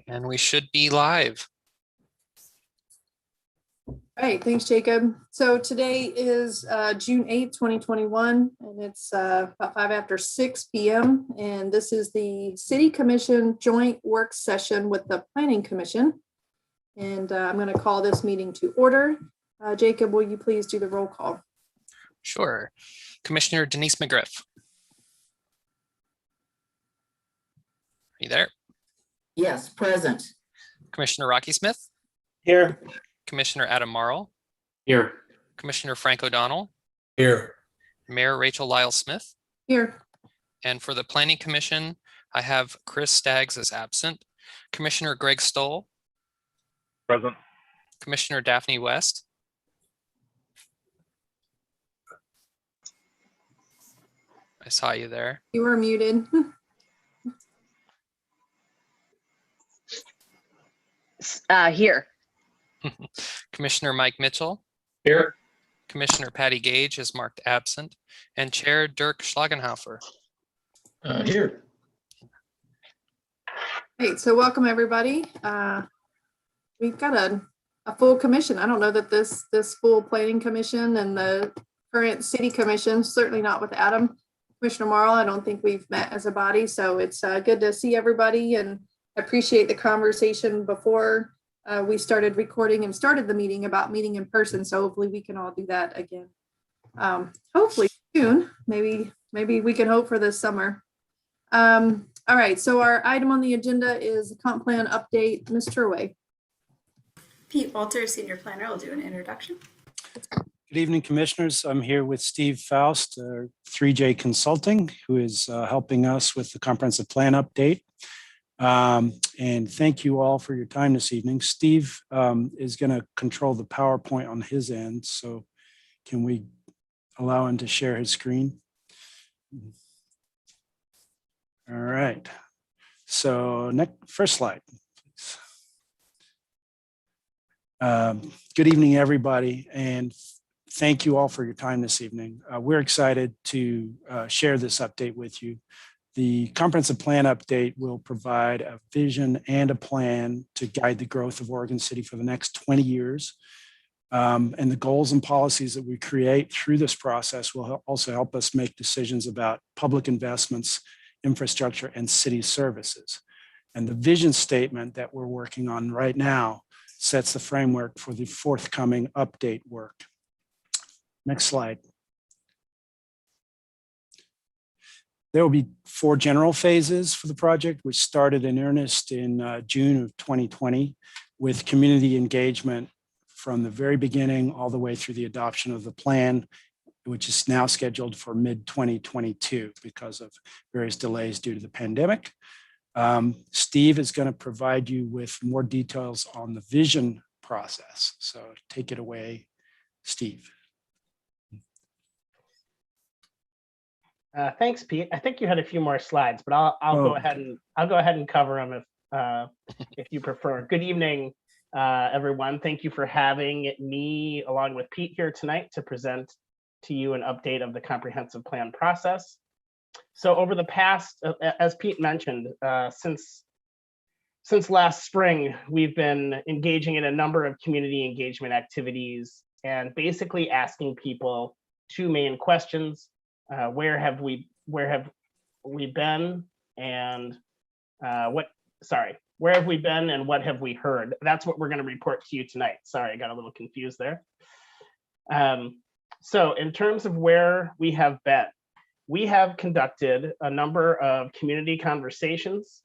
And we should be live. All right, thanks, Jacob. So today is June 8th, 2021, and it's about 5 after 6 p.m. And this is the City Commission joint work session with the Planning Commission. And I'm going to call this meeting to order. Jacob, will you please do the roll call? Sure. Commissioner Denise McGriff. Are you there? Yes, present. Commissioner Rocky Smith. Here. Commissioner Adam Marl. Here. Commissioner Frank O'Donnell. Here. Mayor Rachel Lyle Smith. Here. And for the Planning Commission, I have Chris Staggs as absent. Commissioner Greg Stoll. Present. Commissioner Daphne West. I saw you there. You were muted. Here. Commissioner Mike Mitchell. Here. Commissioner Patty Gage is marked absent, and Chair Dirk Schlagenhofer. Here. Great, so welcome everybody. We've got a full commission. I don't know that this full Planning Commission and the current City Commission, certainly not with Adam. Commissioner Marl, I don't think we've met as a body, so it's good to see everybody, and I appreciate the conversation before we started recording and started the meeting about meeting in person. So hopefully we can all do that again. Hopefully soon. Maybe we can hope for this summer. All right. So our item on the agenda is the comp plan update. Ms. Turway. Pete Walter, Senior Planner, will do an introduction. Good evening, Commissioners. I'm here with Steve Faust, 3J Consulting, who is helping us with the comprehensive plan update. And thank you all for your time this evening. Steve is going to control the PowerPoint on his end. So can we allow him to share his screen? All right. So first slide, please. Good evening, everybody. And thank you all for your time this evening. We're excited to share this update with you. The comprehensive plan update will provide a vision and a plan to guide the growth of Oregon City for the next 20 years. And the goals and policies that we create through this process will also help us make decisions about public investments, infrastructure, and city services. And the vision statement that we're working on right now sets the framework for the forthcoming update work. Next slide. There will be 4 general phases for the project, which started in earnest in June of 2020 with community engagement from the very beginning all the way through the adoption of the plan, which is now scheduled for mid-2022 because of various delays due to the pandemic. Steve is going to provide you with more details on the vision process. So take it away, Steve. Thanks, Pete. I think you had a few more slides, but I'll go ahead and cover them if you prefer. Good evening, everyone. Thank you for having me along with Pete here tonight to present to you an update of the comprehensive plan process. So over the past, as Pete mentioned, since last spring, we've been engaging in a number of community engagement activities and basically asking people 2 main questions. Where have we been and where have we been and what have we heard? That's what we're going to report to you tonight. Sorry, I got a little confused there. So in terms of where we have been, we have conducted a number of community conversations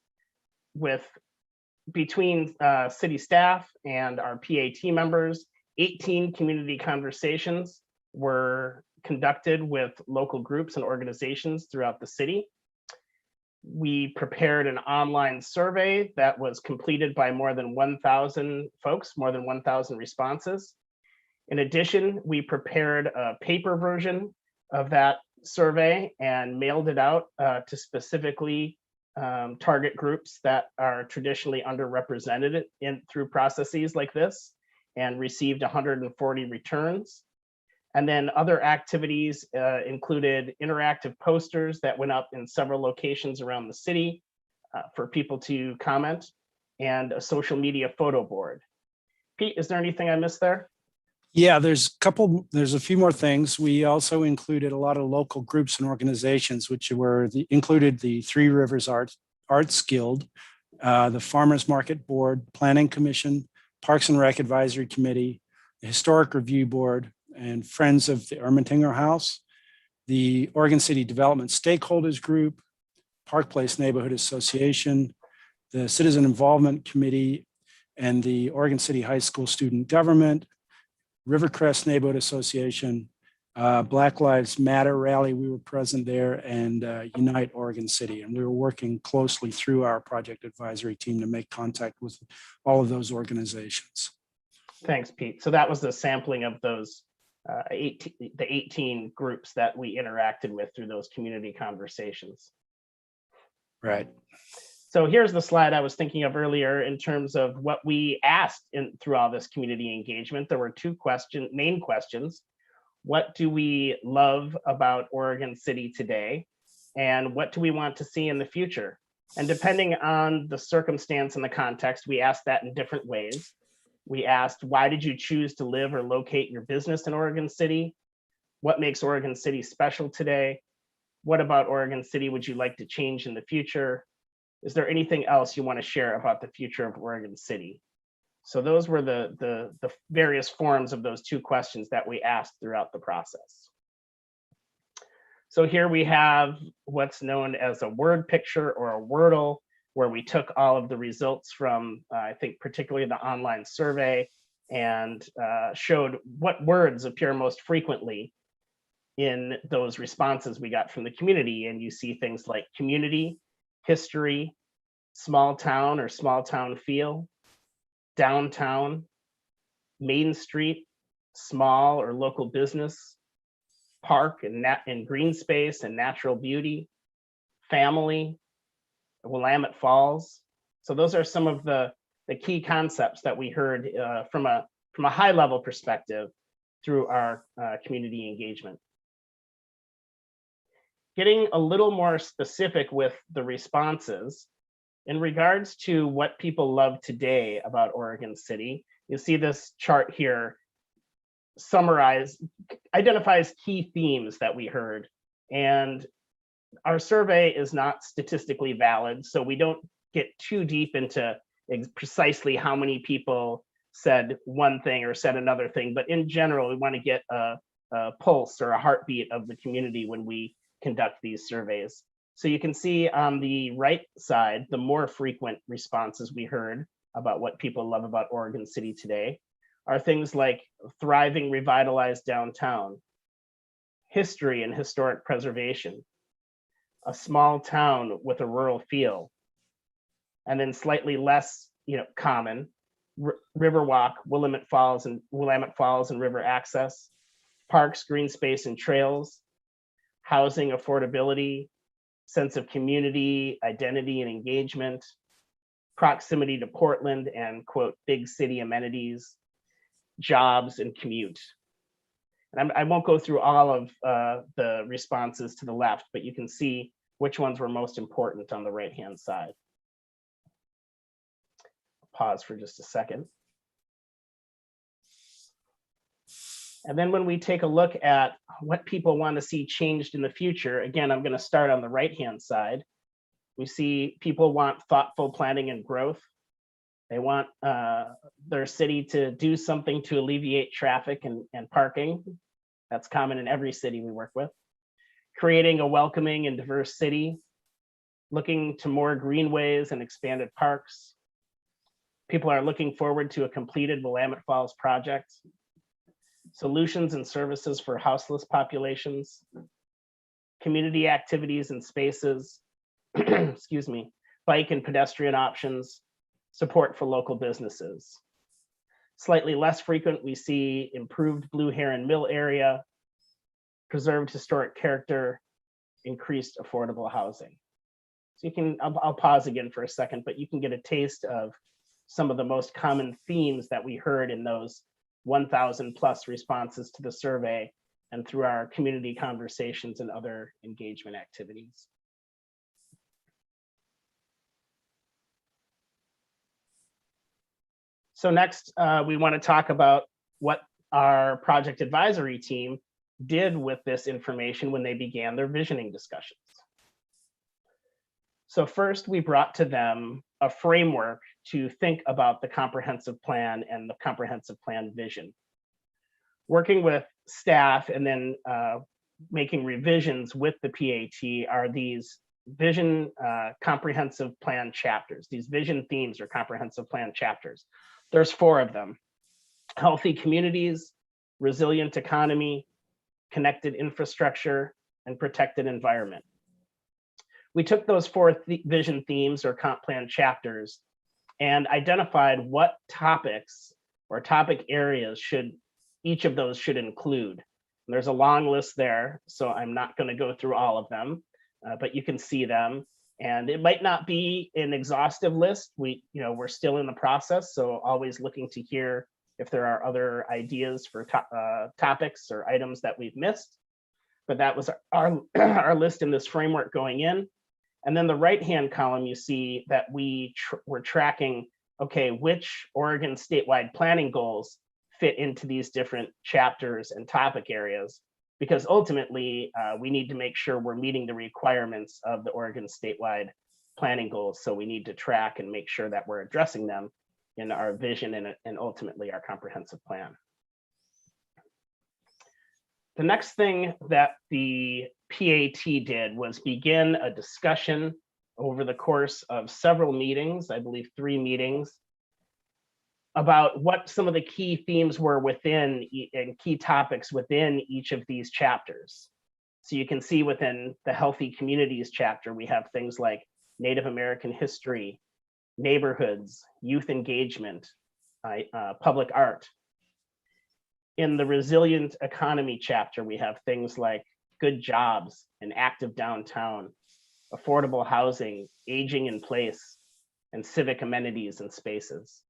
between city staff and our PAT members. 18 community conversations were conducted with local groups and organizations throughout the city. We prepared an online survey that was completed by more than 1,000 folks, more than 1,000 responses. In addition, we prepared a paper version of that survey and mailed it out to specifically target groups that are traditionally underrepresented through processes like this, and received 140 returns. And then other activities included interactive posters that went up in several locations around the city for people to comment, and a social media photo board. Pete, is there anything I missed there? Yeah, there's a few more things. We also included a lot of local groups and organizations, which included the Three Rivers Arts Guild, the Farmers Market Board, Planning Commission, Parks and Rec Advisory Committee, the Historic Review Board, and Friends of the Ermentinger House, the Oregon City Development Stakeholders Group, Park Place Neighborhood Association, the Citizen Involvement Committee, and the Oregon City High School Student Government, Rivercrest Neighborhood Association, Black Lives Matter rally, we were present there, and Unite Oregon City. And we were working closely through our project advisory team to make contact with all of those organizations. Thanks, Pete. So that was the sampling of those 18 groups that we interacted with through those community conversations. Right. So here's the slide I was thinking of earlier in terms of what we asked through all this community engagement. There were two main questions. What do we love about Oregon City today? And what do we want to see in the future? And depending on the circumstance and the context, we asked that in different ways. We asked, why did you choose to live or locate your business in Oregon City? What makes Oregon City special today? What about Oregon City would you like to change in the future? Is there anything else you want to share about the future of Oregon City? So those were the various forms of those two questions that we asked throughout the process. So here we have what's known as a word picture or a Wordle, where we took all of the results from, I think, particularly the online survey, and showed what words appear most frequently in those responses we got from the community. And you see things like community, history, small town or small town feel, downtown, Main Street, small or local business, park and green space and natural beauty, family, Willamette Falls. So those are some of the key concepts that we heard from a high level perspective through our community engagement. Getting a little more specific with the responses, in regards to what people love today about Oregon City, you see this chart here identifies key themes that we heard. And our survey is not statistically valid, so we don't get too deep into precisely how many people said one thing or said another thing. But in general, we want to get a pulse or a heartbeat of the community when we conduct these surveys. So you can see on the right side, the more frequent responses we heard about what people love about Oregon City today are things like thriving, revitalized downtown, history and historic preservation, a small town with a rural feel, and then slightly less, common, Riverwalk, Willamette Falls and river access, parks, green space and trails, housing affordability, sense of community, identity and engagement, proximity to Portland and, quote, big city amenities, jobs and commute. And I won't go through all of the responses to the left, but you can see which ones were most important on the right-hand side. Pause for just a second. And then when we take a look at what people want to see changed in the future, again, I'm going to start on the right-hand side. We see people want thoughtful planning and growth. They want their city to do something to alleviate traffic and parking. That's common in every city we work with. Creating a welcoming and diverse city, looking to more greenways and expanded parks. People are looking forward to a completed Willamette Falls project. Solutions and services for houseless populations, community activities and spaces, excuse me, bike and pedestrian options, support for local businesses. Slightly less frequent, we see improved Blue Heron Mill area, preserved historic character, increased affordable housing. So you can, I'll pause again for a second, but you can get a taste of some of the most common themes that we heard in those 1,000 plus responses to the survey and through our community conversations and other engagement activities. So next, we want to talk about what our project advisory team did with this information when they began their visioning discussions. So first, we brought to them a framework to think about the comprehensive plan and the comprehensive plan vision. Working with staff and then making revisions with the PAT are these vision comprehensive plan chapters, these vision themes or comprehensive plan chapters. There's 4 of them: healthy communities, resilient economy, connected infrastructure, and protected environment. We took those 4 vision themes or comp plan chapters and identified what topics or topic areas each of those should include. And there's a long list there, so I'm not going to go through all of them, but you can see them. And it might not be an exhaustive list. We're still in the process, so always looking to hear if there are other ideas for topics or items that we've missed. But that was our list in this framework going in. And then the right-hand column, you see that we're tracking, okay, which Oregon statewide planning goals fit into these different chapters and topic areas, because ultimately we need to make sure we're meeting the requirements of the Oregon statewide planning goals. So we need to track and make sure that we're addressing them in our vision and ultimately our comprehensive plan. The next thing that the PAT did was begin a discussion over the course of several meetings, I believe 3 meetings, about what some of the key themes were within and key topics within each of these chapters. So you can see within the Healthy Communities chapter, we have things like Native American history, neighborhoods, youth engagement, public art. In the Resilient Economy chapter, we have things like good jobs, an active downtown, affordable housing, aging in place, and civic amenities and spaces.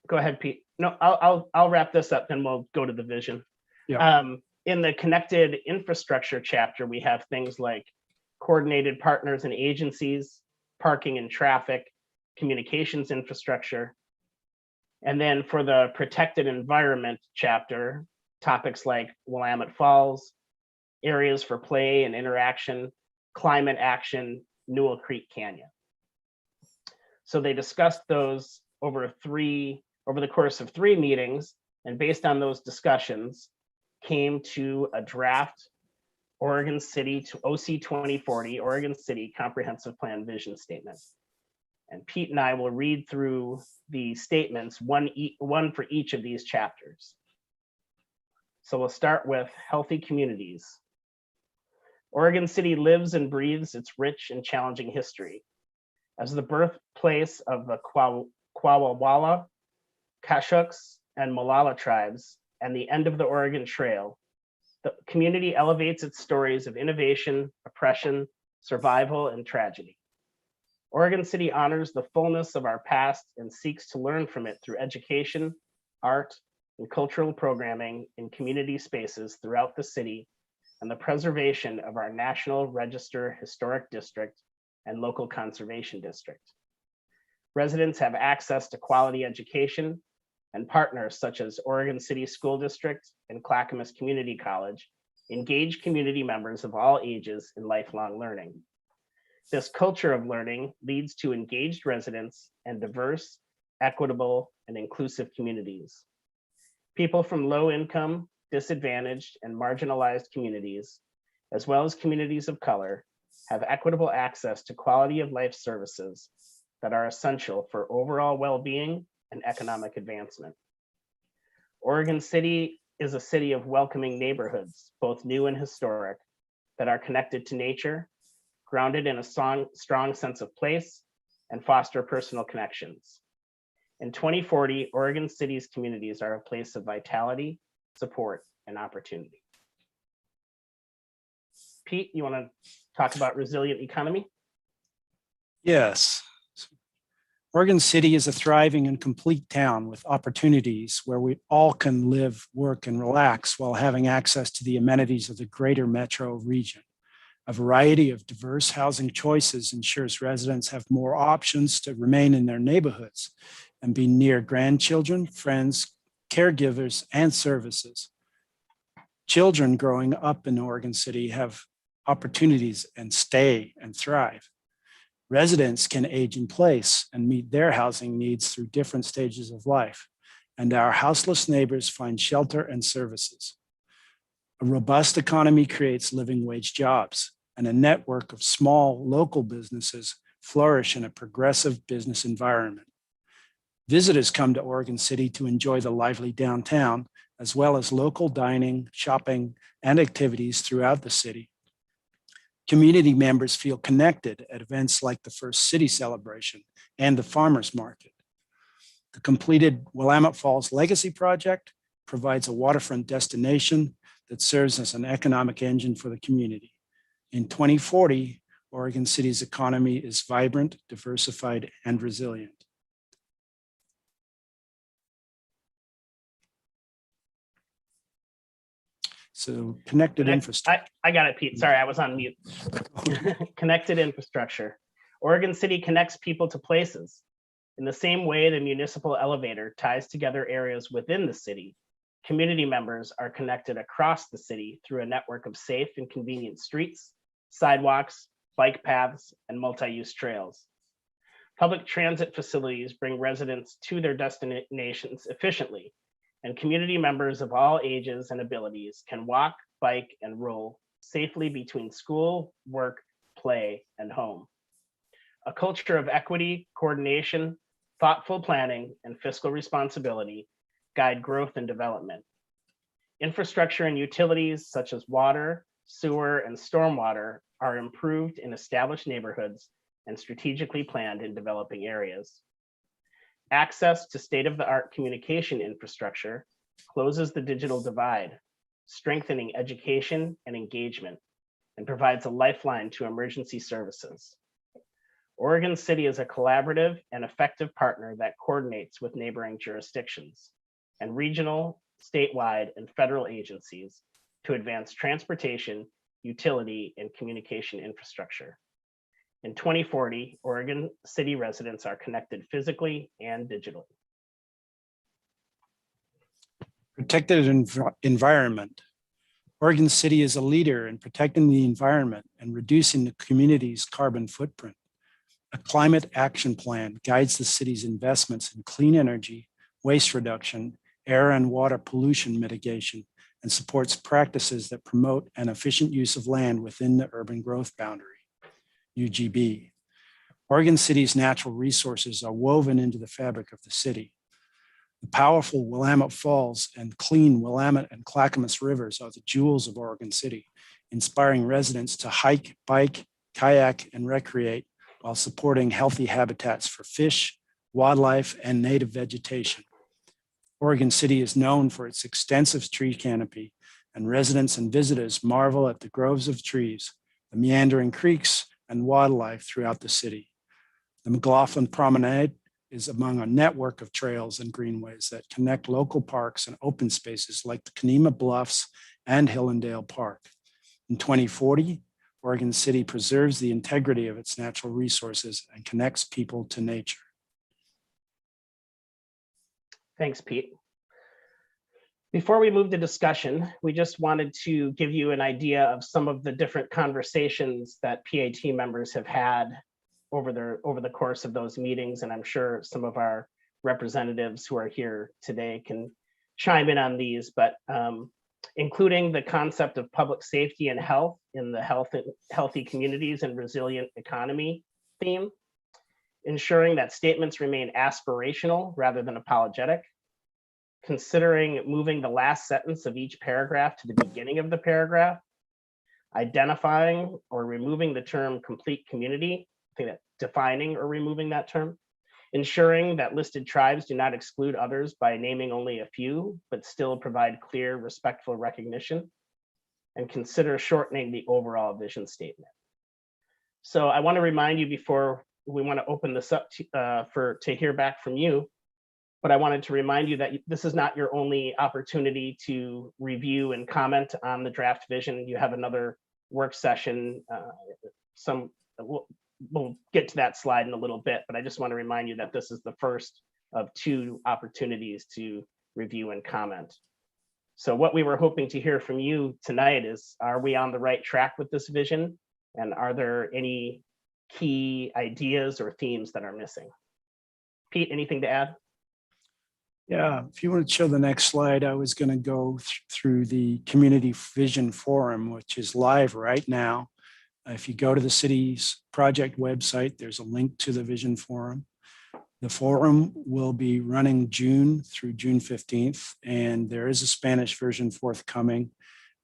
Go ahead, Pete. No, I'll wrap this up, then we'll go to the vision. Yeah. In the connected infrastructure chapter, we have things like coordinated partners and agencies, parking and traffic, communications infrastructure. And then for the protected environment chapter, topics like Willamette Falls, areas for play and interaction, climate action, Newell Creek Canyon. So they discussed those over the course of 3 meetings, and based on those discussions, came to a draft Oregon City to OC 2040, Oregon City Comprehensive Plan Vision Statement. And Pete and I will read through the statements, one for each of these chapters. So we'll start with healthy communities. Oregon City lives and breathes its rich and challenging history. As the birthplace of the Quawawala, Kashuks, and Molalla tribes, and the end of the Oregon Trail, the community elevates its stories of innovation, oppression, survival, and tragedy. Oregon City honors the fullness of our past and seeks to learn from it through education, art, and cultural programming in community spaces throughout the city and the preservation of our National Register Historic District and local conservation district. Residents have access to quality education, and partners such as Oregon City School District and Clackamas Community College engage community members of all ages in lifelong learning. This culture of learning leads to engaged residents and diverse, equitable, and inclusive communities. People from low income, disadvantaged, and marginalized communities, as well as communities of color, have equitable access to quality of life services that are essential for overall well-being and economic advancement. Oregon City is a city of welcoming neighborhoods, both new and historic, that are connected to nature, grounded in a strong sense of place, and foster personal connections. In 2040, Oregon City's communities are a place of vitality, support, and opportunity. Pete, you want to talk about resilient economy? Yes. Oregon City is a thriving and complete town with opportunities where we all can live, work, and relax while having access to the amenities of the greater metro region. A variety of diverse housing choices ensures residents have more options to remain in their neighborhoods and be near grandchildren, friends, caregivers, and services. Children growing up in Oregon City have opportunities and stay and thrive. Residents can age in place and meet their housing needs through different stages of life, and our houseless neighbors find shelter and services. A robust economy creates living wage jobs, and a network of small local businesses flourish in a progressive business environment. Visitors come to Oregon City to enjoy the lively downtown, as well as local dining, shopping, and activities throughout the city. Community members feel connected at events like the First City Celebration and the Farmers Market. The completed Willamette Falls Legacy Project provides a waterfront destination that serves as an economic engine for the community. In 2040, Oregon City's economy is vibrant, diversified, and resilient. So connected infrastructure. I got it, Pete. Sorry, I was on mute. Connected infrastructure. Oregon City connects people to places. In the same way the municipal elevator ties together areas within the city, community members are connected across the city through a network of safe and convenient streets, sidewalks, bike paths, and multi-use trails. Public transit facilities bring residents to their destinations efficiently, and community members of all ages and abilities can walk, bike, and roll safely between school, work, play, and home. A culture of equity, coordination, thoughtful planning, and fiscal responsibility guide growth and development. Infrastructure and utilities such as water, sewer, and stormwater are improved in established neighborhoods and strategically planned in developing areas. Access to state-of-the-art communication infrastructure closes the digital divide, strengthening education and engagement, and provides a lifeline to emergency services. Oregon City is a collaborative and effective partner that coordinates with neighboring jurisdictions and regional, statewide, and federal agencies to advance transportation, utility, and communication infrastructure. In 2040, Oregon City residents are connected physically and digitally. Protected environment. Oregon City is a leader in protecting the environment and reducing the community's carbon footprint. A climate action plan guides the city's investments in clean energy, waste reduction, air and water pollution mitigation, and supports practices that promote an efficient use of land within the urban growth boundary, UGB. Oregon City's natural resources are woven into the fabric of the city. The powerful Willamette Falls and clean Willamette and Clackamas rivers are the jewels of Oregon City, inspiring residents to hike, bike, kayak, and recreate while supporting healthy habitats for fish, wildlife, and native vegetation. Oregon City is known for its extensive tree canopy, and residents and visitors marvel at the groves of trees, the meandering creeks, and wildlife throughout the city. The McLaughlin Promenade is among a network of trails and greenways that connect local parks and open spaces like the Kenema Bluffs and Hillendale Park. In 2040, Oregon City preserves the integrity of its natural resources and connects people to nature. Thanks, Pete. Before we move to discussion, we just wanted to give you an idea of some of the different conversations that PAT members have had over the course of those meetings, and I'm sure some of our representatives who are here today can chime in on these, but including the concept of public safety and health in the healthy communities and resilient economy theme, ensuring that statements remain aspirational rather than apologetic, considering moving the last sentence of each paragraph to the beginning of the paragraph, identifying or removing the term complete community, I think that defining or removing that term, ensuring that listed tribes do not exclude others by naming only a few, but still provide clear, respectful recognition, and consider shortening the overall vision statement. So I want to remind you before we want to open this up to hear back from you, but I wanted to remind you that this is not your only opportunity to review and comment on the draft vision. You have another work session. We'll get to that slide in a little bit, but I just want to remind you that this is the first of 2 opportunities to review and comment. So what we were hoping to hear from you tonight is, are we on the right track with this vision? And are there any key ideas or themes that are missing? Pete, anything to add? Yeah, if you want to show the next slide, I was going to go through the Community Vision Forum, which is live right now. If you go to the city's project website, there's a link to the Vision Forum. The forum will be running June through June 15th, and there is a Spanish version forthcoming.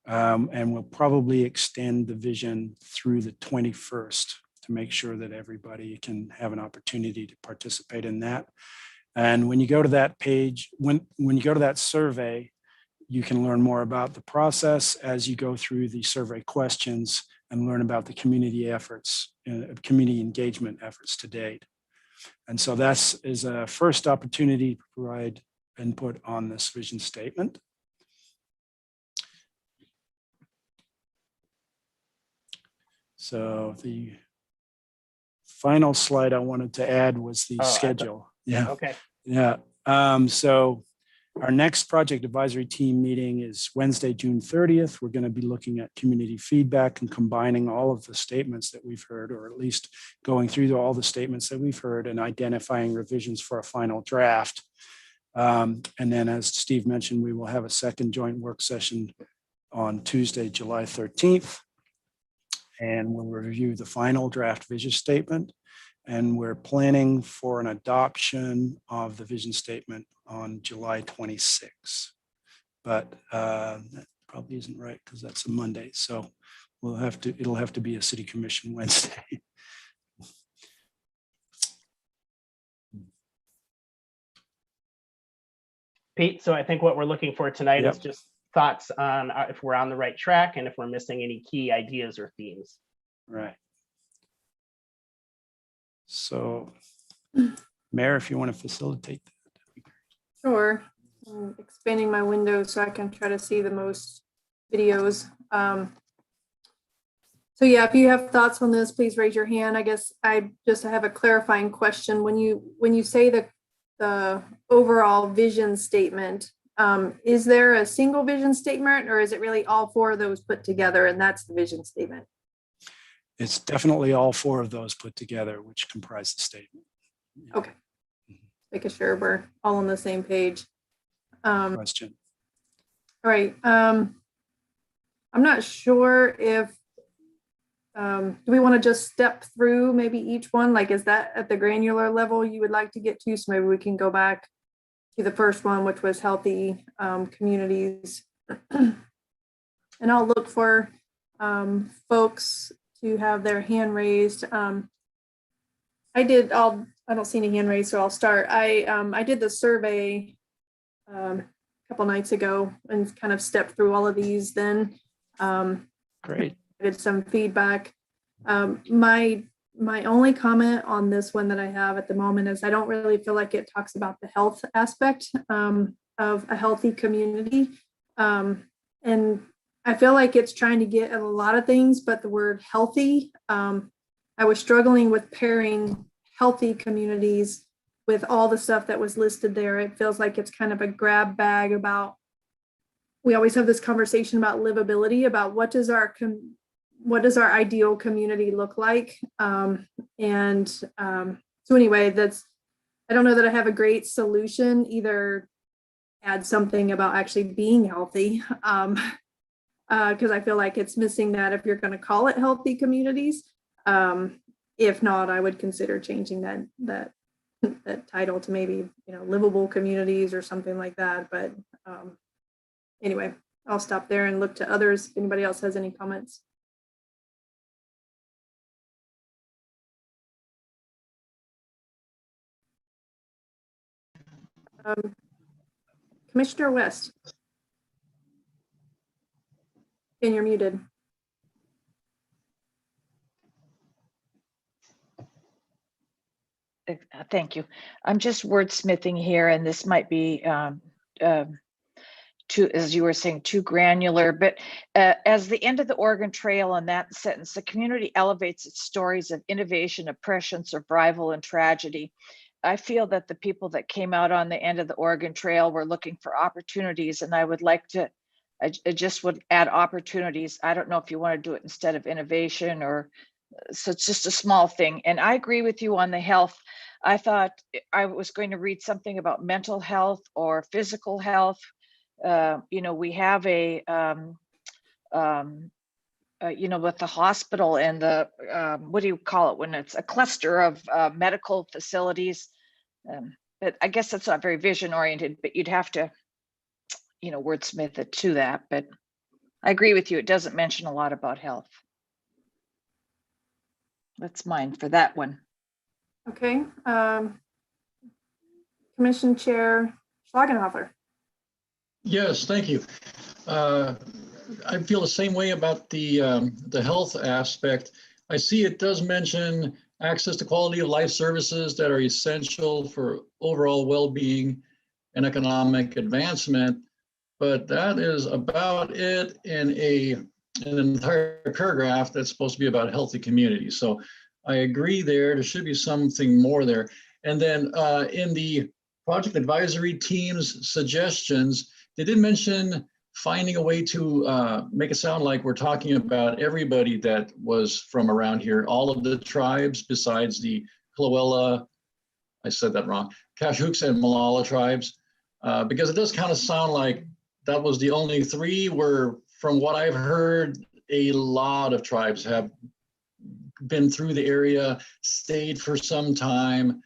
And we'll probably extend the vision through the 21st to make sure that everybody can have an opportunity to participate in that. And when you go to that page, when you go to that survey, you can learn more about the process as you go through the survey questions and learn about the community efforts, community engagement efforts to date. And so that's is a first opportunity to provide input on this vision statement. So the final slide I wanted to add was the schedule. Yeah. Okay. Yeah. So our next project advisory team meeting is Wednesday, June 30th. We're going to be looking at community feedback and combining all of the statements that we've heard, or at least going through all the statements that we've heard and identifying revisions for a final draft. And then, as Steve mentioned, we will have a second joint work session on Tuesday, July 13th. And we'll review the final draft vision statement. And we're planning for an adoption of the vision statement on July 26. But that probably isn't right because that's a Monday. So it'll have to be a city commission Wednesday. Pete, so I think what we're looking for tonight Yep. is just thoughts on if we're on the right track and if we're missing any key ideas or themes. Right. So, Mayor, if you want to facilitate that. Sure. I'm expanding my window so I can try to see the most videos. So yeah, if you have thoughts on this, please raise your hand. I guess I have a clarifying question. When you say the overall vision statement, is there a single vision statement, or is it really all 4 of those put together and that's the vision statement? It's definitely all 4 of those put together, which comprise the statement. Okay. Making sure we're all on the same page. Question. All right. I'm not sure if, do we want to just step through maybe each one? Like, is that at the granular level you would like to get to? So maybe we can go back to the first one, which was healthy communities. And I'll look for folks to have their hand raised. I don't see any hand raised, so I'll start. I did the survey a couple nights ago and kind of stepped through all of these then. Great. Did some feedback. My only comment on this one that I have at the moment is I don't really feel like it talks about the health aspect of a healthy community. And I feel like it's trying to get at a lot of things, but the word healthy, I was struggling with pairing healthy communities with all the stuff that was listed there. It feels like it's kind of a grab bag about, we always have this conversation about livability, about what does our ideal community look like? So anyway, I don't know that I have a great solution, either add something about actually being healthy, because I feel like it's missing that if you're going to call it healthy communities. If not, I would consider changing that title to maybe, livable communities or something like that. But anyway, I'll stop there and look to others. If anybody else has any comments. Commissioner West. And you're muted. Thank you. I'm just wordsmithing here, and this might be too, as you were saying, too granular, but as the end of the Oregon Trail in that sentence, the community elevates its stories of innovation, oppression, survival, and tragedy. I feel that the people that came out on the end of the Oregon Trail were looking for opportunities, and I would like to, I just would add opportunities. I don't know if you want to do it instead of innovation, or so it's just a small thing. And I agree with you on the health. I thought I was going to read something about mental health or physical health. You know, we have a, you know, with the hospital and the, what do you call it when it's a cluster of medical facilities? But I guess that's not very vision oriented, but you'd have to, you know, wordsmith it to that. But I agree with you. It doesn't mention a lot about health. That's mine for that one. Okay. Commission Chair Schlagenhofer. Yes, thank you. I feel the same way about the health aspect. I see it does mention access to quality of life services that are essential for overall well-being and economic advancement, but that is about it in an entire paragraph that's supposed to be about healthy communities. So I agree there should be something more there. And then in the project advisory team's suggestions, they did mention finding a way to make it sound like we're talking about everybody that was from around here, all of the tribes besides the Cloella, I said that wrong, Cachooks and Molalla tribes, because it does kind of sound like that was the only three, where from what I've heard, a lot of tribes have been through the area, stayed for some time,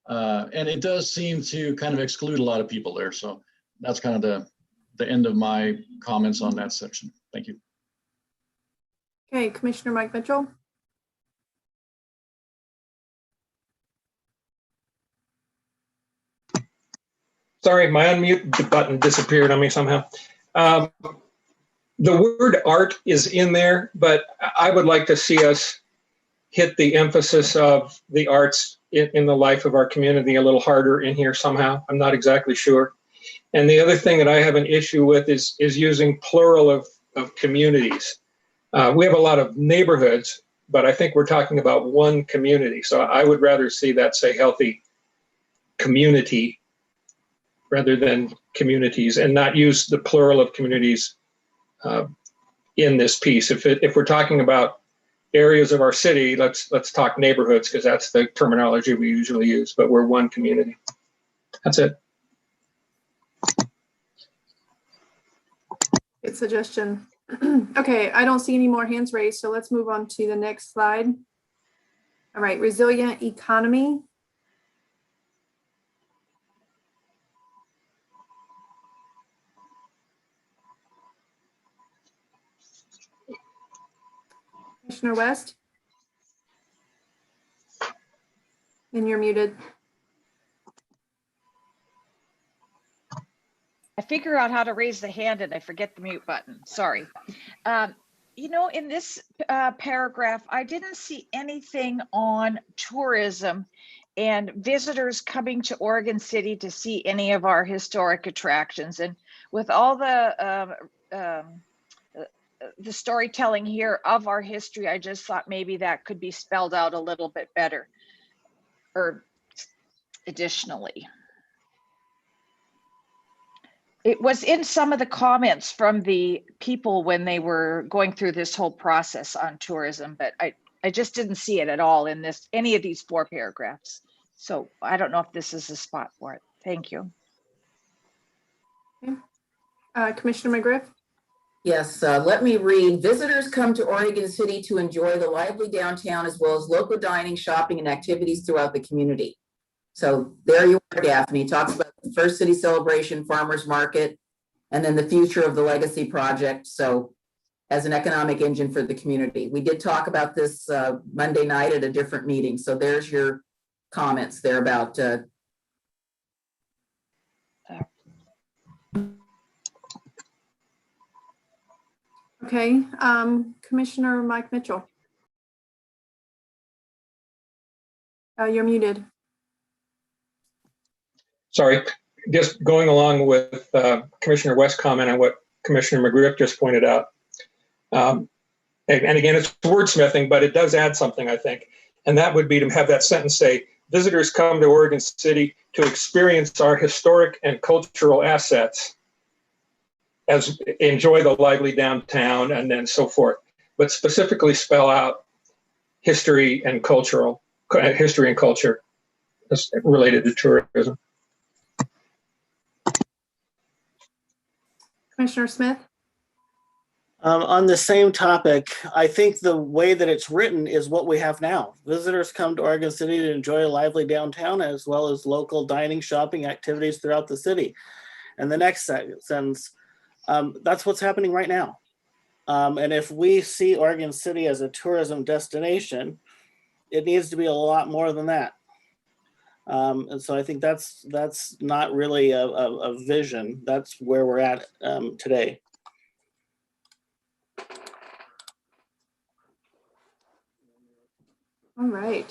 and it does seem to kind of exclude a lot of people there. So that's kind of the end of my comments on that section. Thank you. Okay, Commissioner Mike Mitchell. Sorry, my unmute button disappeared on me somehow. The word art is in there, but I would like to see us hit the emphasis of the arts in the life of our community a little harder in here somehow. I'm not exactly sure. And the other thing that I have an issue with is using plural of communities. We have a lot of neighborhoods, but I think we're talking about one community. So I would rather see that say healthy community rather than communities, and not use the plural of communities in this piece. If we're talking about areas of our city, let's talk neighborhoods, because that's the terminology we usually use, but we're one community. That's it. Good suggestion. Okay, I don't see any more hands raised, so let's move on to the next slide. All right, resilient economy. Commissioner West? And you're muted. I figure out how to raise the hand and I forget the mute button. Sorry. You know, in this paragraph, I didn't see anything on tourism and visitors coming to Oregon City to see any of our historic attractions. And with all the storytelling here of our history, I just thought maybe that could be spelled out a little bit better, or additionally. It was in some of the comments from the people when they were going through this whole process on tourism, but I just didn't see it at all in any of these 4 paragraphs. So I don't know if this is the spot for it. Thank you. Okay. Commissioner McGriff? Yes, let me read. Visitors come to Oregon City to enjoy the lively downtown, as well as local dining, shopping, and activities throughout the community. So there you are, Daphne. Talks about the first city celebration, farmers market, and then the future of the legacy project. So as an economic engine for the community. We did talk about this Monday night at a different meeting. So there's your comments there about Okay, Commissioner Mike Mitchell. You're muted. Sorry, just going along with Commissioner West's comment on what Commissioner McGriff just pointed out. And again, it's wordsmithing, but it does add something, I think. And that would be to have that sentence say, visitors come to Oregon City to experience our historic and cultural assets, as enjoy the lively downtown, and then so forth. But specifically spell out history and culture related to tourism. Commissioner Smith? On the same topic, I think the way that it's written is what we have now. Visitors come to Oregon City to enjoy a lively downtown as well as local dining, shopping activities throughout the city. And the next sentence, that's what's happening right now. And if we see Oregon City as a tourism destination, it needs to be a lot more than that. And so I think that's not really a vision. That's where we're at today. All right.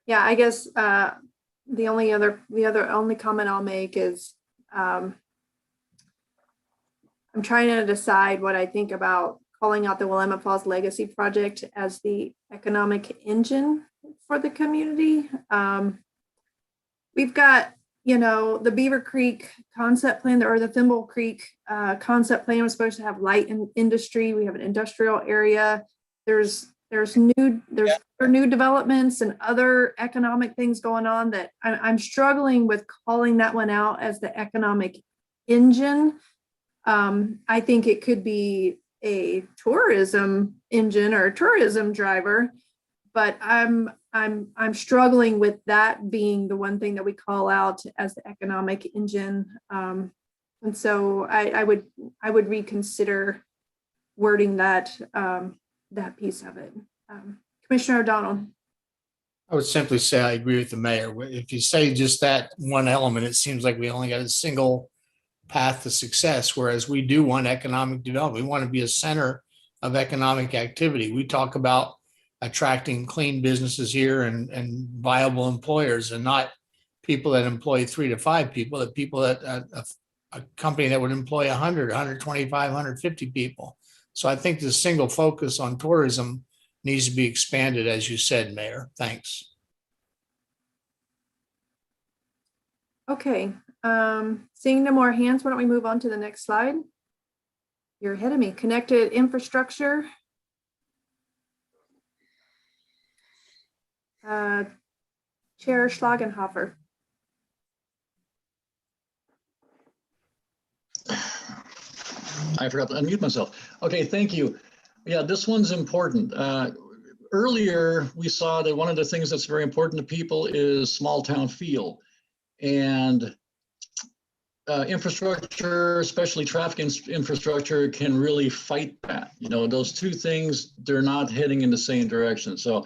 Yeah, I guess the only comment I'll make is I'm trying to decide what I think about calling out the Willamette Falls Legacy Project as the economic engine for the community. We've got, the Beaver Creek concept plan, or the Thimble Creek concept plan was supposed to have light industry. We have an industrial area. There's new developments and other economic things going on that I'm struggling with calling that one out as the economic engine. I think it could be a tourism engine or a tourism driver, but I'm struggling with that being the one thing that we call out as the economic engine. And so I would reconsider wording that piece of it. Commissioner O'Donnell. I would simply say I agree with the mayor. If you say just that one element, it seems like we only got a single path to success, whereas we do want economic development. We want to be a center of economic activity. We talk about attracting clean businesses here and viable employers, and not people that employ 3 to 5 people, that people that a company that would employ 100, 125, 150 people. So I think the single focus on tourism needs to be expanded, as you said, Mayor. Thanks. Okay, seeing no more hands, why don't we move on to the next slide? You're ahead of me. Connected infrastructure. Chair Schlagenhofer. I forgot to unmute myself. Okay, thank you. Yeah, this one's important. Earlier, we saw that one of the things that's very important to people is small town feel. And infrastructure, especially traffic infrastructure, can really fight that. Those two things, they're not heading in the same direction. So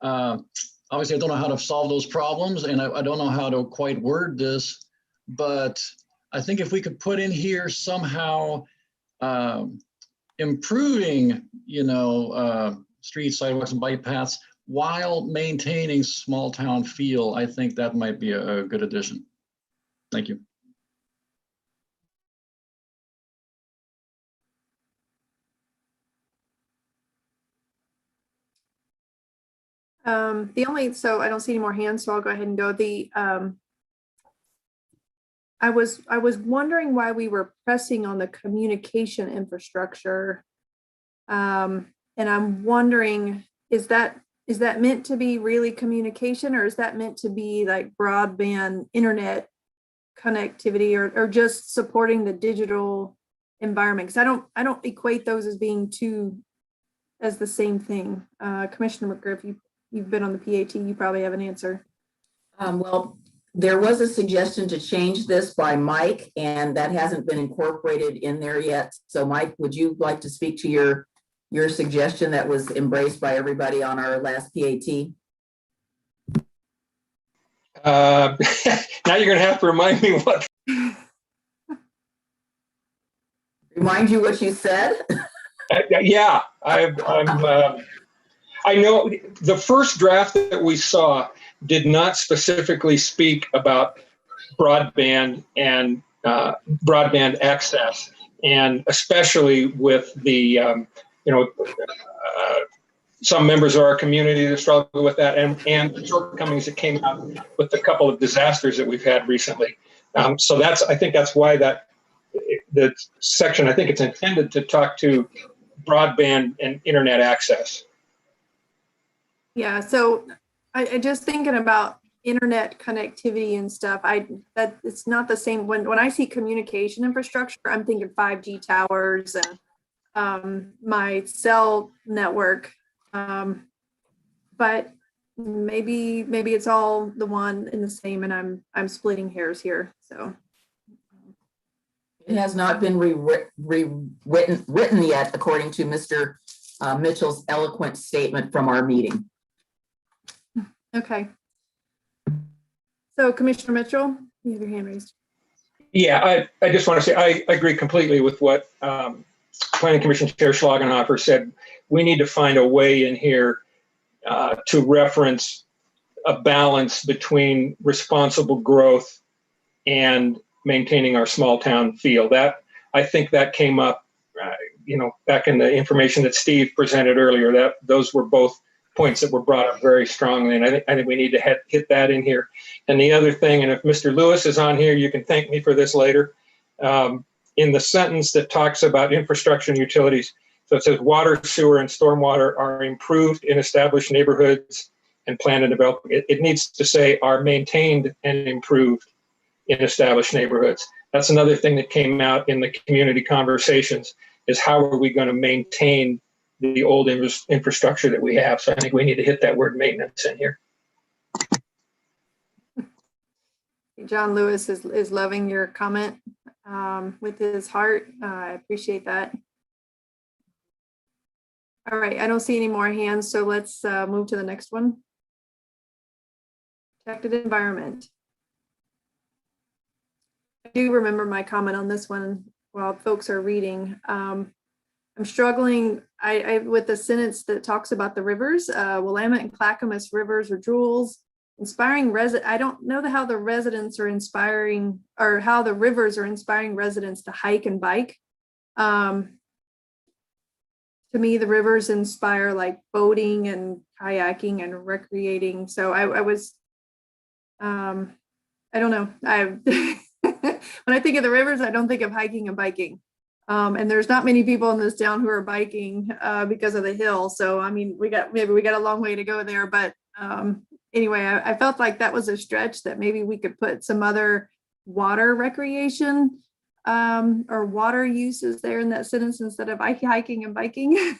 obviously, I don't know how to solve those problems, and I don't know how to quite word this, but I think if we could put in here somehow improving, streets, sidewalks, and bike paths while maintaining small town feel, I think that might be a good addition. Thank you. So I don't see any more hands, so I'll go ahead and go. I was wondering why we were pressing on the communication infrastructure. And I'm wondering, is that meant to be really communication, or is that meant to be like broadband internet connectivity, or just supporting the digital environment? Because I don't equate those as being as the same thing. Commissioner McGriff, you've been on the PAT, you probably have an answer. Well, there was a suggestion to change this by Mike, and that hasn't been incorporated in there yet. So Mike, would you like to speak to your suggestion that was embraced by everybody on our last PAT? Now you're going to have to remind me what. Remind you what you said? Yeah, I know the first draft that we saw did not specifically speak about broadband and broadband access, and especially with the, some members of our community that struggle with that, and the shortcomings that came out with a couple of disasters that we've had recently. So I think that's why the section, I think it's intended to talk to broadband and internet access. Yeah, so I just thinking about internet connectivity and stuff, that it's not the same. When I see communication infrastructure, I'm thinking 5G towers and my cell network. But maybe it's all the one and the same, and I'm splitting hairs here. So It has not been written yet, according to Mr. Mitchell's eloquent statement from our meeting. okay. So Commissioner Mitchell, you have your hand raised. Yeah, I just want to say I agree completely with what Planning Commission Chair Schlagenhofer said. We need to find a way in here to reference a balance between responsible growth and maintaining our small town feel. That, I think that came up, back in the information that Steve presented earlier. That those were both points that were brought up very strongly, and I think we need to hit that in here. And the other thing, and if Mr. Lewis is on here, you can thank me for this later. In the sentence that talks about infrastructure and utilities, so it says water, sewer, and stormwater are improved in established neighborhoods and planned and developed. It needs to say are maintained and improved in established neighborhoods. That's another thing that came out in the community conversations, is how are we going to maintain the old infrastructure that we have. So I think we need to hit that word maintenance in here. John Lewis is loving your comment with his heart. I appreciate that. All right, I don't see any more hands, so let's move to the next one. Protected environment. I do remember my comment on this one while folks are reading. I'm struggling with the sentence that talks about the rivers, Willamette and Clackamas rivers or jewels, inspiring I don't know how the residents are inspiring, or how the rivers are inspiring residents to hike and bike. To me, the rivers inspire like boating and kayaking and recreating. So I don't know. When I think of the rivers, I don't think of hiking and biking. And there's not many people in this town who are biking because of the hill. So, I mean, maybe we got a long way to go there. But anyway, I felt like that was a stretch, that maybe we could put some other water recreation or water uses there in that sentence instead of hiking and biking.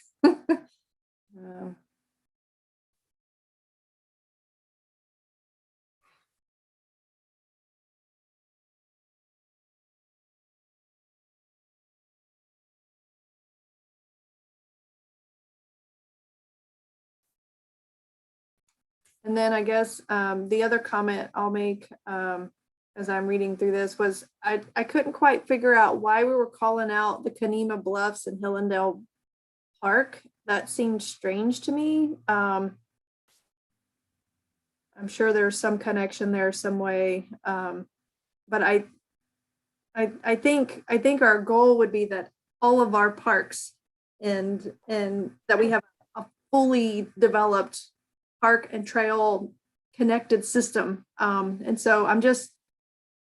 And then I guess the other comment I'll make as I'm reading through this was I couldn't quite figure out why we were calling out the Kanema Bluffs and Hillendale Park. That seemed strange to me. I'm sure there's some connection there some way, but I think our goal would be that all of our parks and that we have a fully developed park and trail connected system. And so I'm just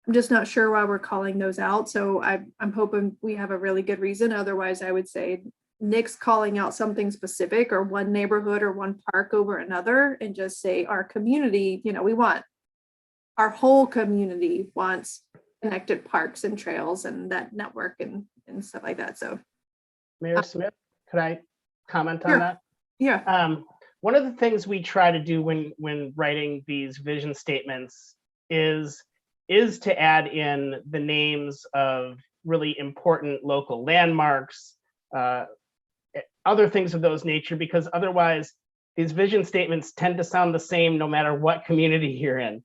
not sure why we're calling those out. So I'm hoping we have a really good reason. Otherwise, I would say Nick's calling out something specific or one neighborhood or one park over another, and just say our community, we want, our whole community wants connected parks and trails and that network and stuff like that. So Mayor Smith, could I comment Sure. on that? Yeah. One of the things we try to do when writing these vision statements is to add in the names of really important local landmarks, other things of those nature, because otherwise these vision statements tend to sound the same no matter what community you're in.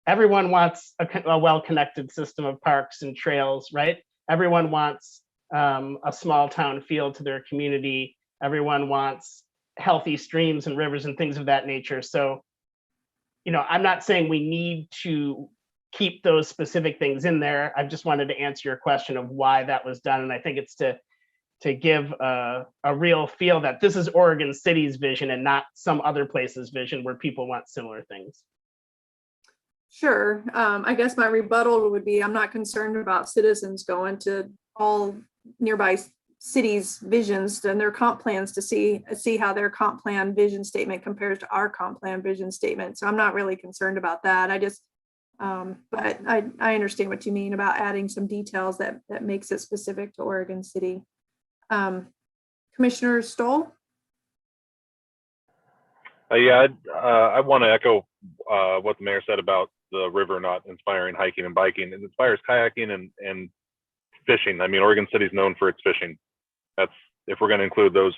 Everyone wants a well-connected system of parks and trails, right? Everyone wants a small town feel to their community. Everyone wants healthy streams and rivers and things of that nature. So I'm not saying we need to keep those specific things in there. I just wanted to answer your question of why that was done. And I think it's to give a real feel that this is Oregon City's vision and not some other place's vision where people want similar things. Sure. I guess my rebuttal would be, I'm not concerned about citizens going to all nearby cities' visions and their comp plans to see how their comp plan vision statement compares to our comp plan vision statement. So I'm not really concerned about that. I just, but I understand what you mean about adding some details that makes it specific to Oregon City. Commissioner Stoll? Yeah, I want to echo what the mayor said about the river not inspiring hiking and biking. It inspires kayaking and fishing. I mean, Oregon City is known for its fishing. That's, if we're going to include those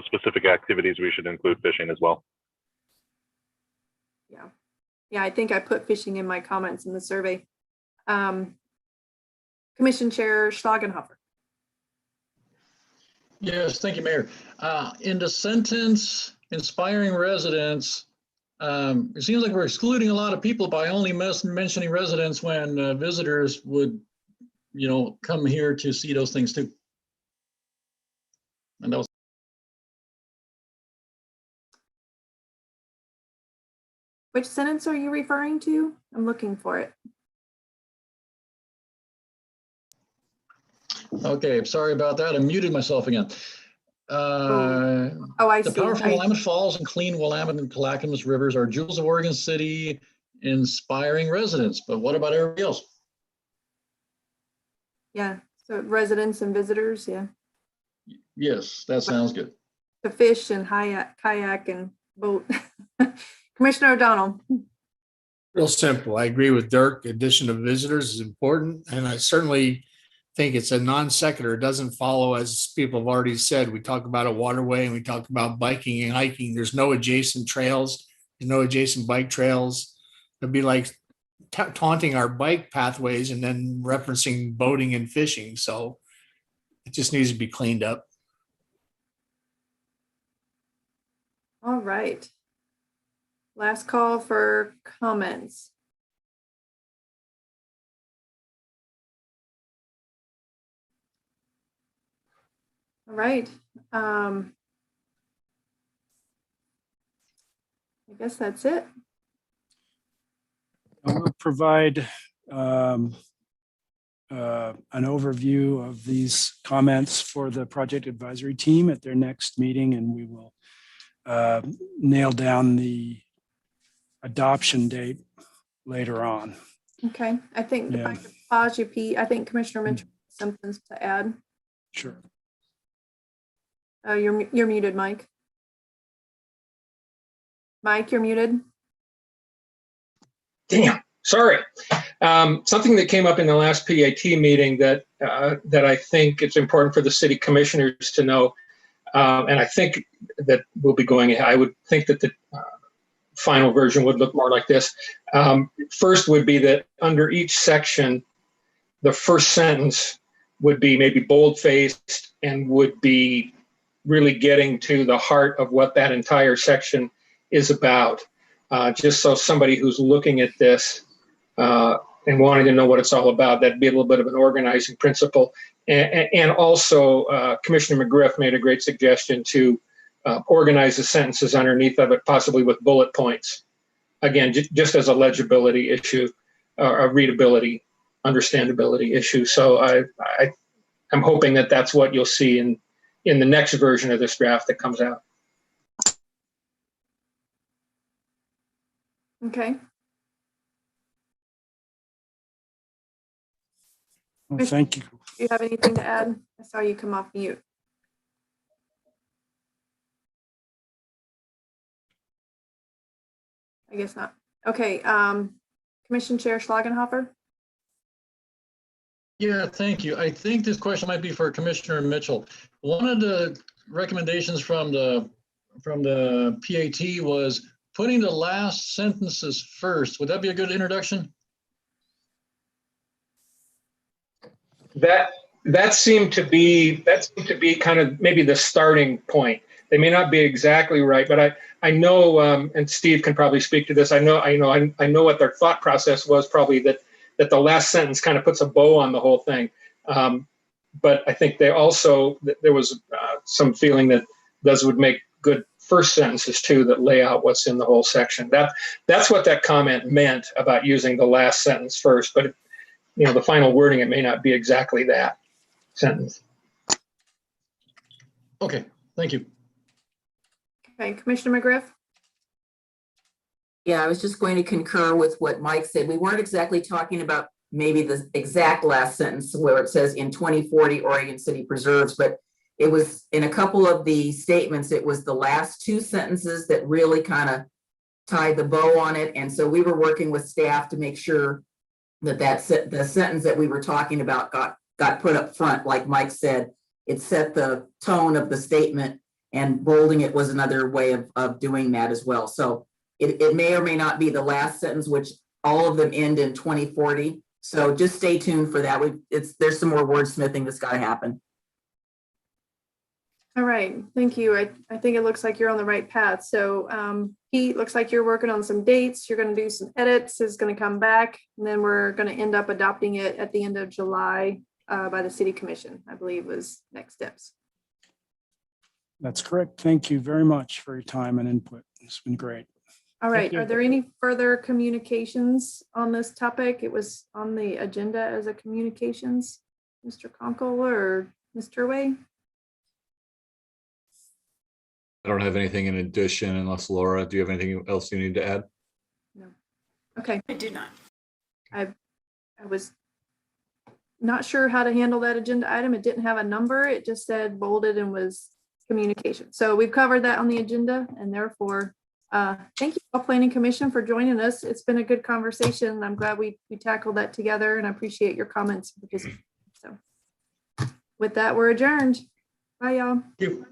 specific activities, we should include fishing as well. Yeah, I think I put fishing in my comments in the survey. Commission Chair Schlagenhofer. Yes, thank you, Mayor. In the sentence, inspiring residents, it seems like we're excluding a lot of people by only mentioning residents when visitors would, come here to see those things too. And that was. Which sentence are you referring to? I'm looking for it. Okay, sorry about that. I muted myself again. I The see. powerful Willamette Falls and clean Willamette and Clackamas rivers are jewels of Oregon City, inspiring residents. But what about everybody else? Yeah, so residents and visitors, yeah. Yes, that sounds good. To fish and kayak and boat. Commissioner O'Donnell. Real simple. I agree with Dirk. Addition of visitors is important. And I certainly think it's a non sequitur. It doesn't follow, as people have already said. We talk about a waterway and we talk about biking and hiking. There's no adjacent trails. There's no adjacent bike trails. It'd be like taunting our bike pathways and then referencing boating and fishing. So it just needs to be cleaned up. All right. Last call for comments. All right. I guess that's it. We'll provide an overview of these comments for the project advisory team at their next meeting, and we will nail down the adoption date later on. Okay, I think if I Yeah. could pause you, Pete, I think Commissioner Mitchell has something to add. Sure. You're muted, Mike. Mike, you're muted. Damn, sorry. Something that came up in the last PAT meeting that I think it's important for the city commissioners to know, and I think that we'll be going ahead. I would think that the final version would look more like this. First would be that under each section, the first sentence would be maybe bold-faced and would be really getting to the heart of what that entire section is about. Just so somebody who's looking at this and wanting to know what it's all about, that'd be a little bit of an organizing principle. And also, Commissioner McGriff made a great suggestion to organize the sentences underneath of it, possibly with bullet points. Again, just as a legibility issue, a readability, understandability issue. So I'm hoping that that's what you'll see in the next version of this draft that comes out. Okay. Well, thank you. Do you have anything to add? I saw you come off mute. I guess not. Okay, Commission Chair Schlagenhofer. Yeah, thank you. I think this question might be for Commissioner Mitchell. One of the recommendations from the PAT was putting the last sentences first. Would that be a good introduction? That seemed to be kind of maybe the starting point. They may not be exactly right, but I know, and Steve can probably speak to this. I know what their thought process was, probably that the last sentence kind of puts a bow on the whole thing. But I think there was some feeling that those would make good first sentences too, that lay out what's in the whole section. That's what that comment meant about using the last sentence first. But the final wording, it may not be exactly that sentence. Okay, thank you. Okay, Commissioner McGriff? Yeah, I was just going to concur with what Mike said. We weren't exactly talking about maybe the exact last sentence where it says in 2040 Oregon City preserves, but it was in a couple of the statements, it was the last two sentences that really kind of tied the bow on it. And so we were working with staff to make sure that the sentence that we were talking about got put up front. Like Mike said, it set the tone of the statement, and bolding it was another way of doing that as well. So it may or may not be the last sentence, which all of them end in 2040. So just stay tuned for that. There's some more wordsmithing that's got to happen. All right, thank you. I think it looks like you're on the right path. So Pete, looks like you're working on some dates. You're going to do some edits. It's going to come back, and then we're going to end up adopting it at the end of July by the City Commission, I believe was next steps. That's correct. Thank you very much for your time and input. It's been great. All right, you. are there any further communications on this topic? It was on the agenda as a communications, Mr. Conkle or Mr. Way? I don't have anything in addition unless Laura, do you have anything else you need to add? No. Okay. I do not. I was not sure how to handle that agenda item. It didn't have a number. It just said bolded and was communication. So we've covered that on the agenda, and therefore, thank you all Planning Commission for joining us. It's been a good conversation. I'm glad we tackled that together, and I appreciate your comments. So with that, we're adjourned. Bye, y'all. Thank you.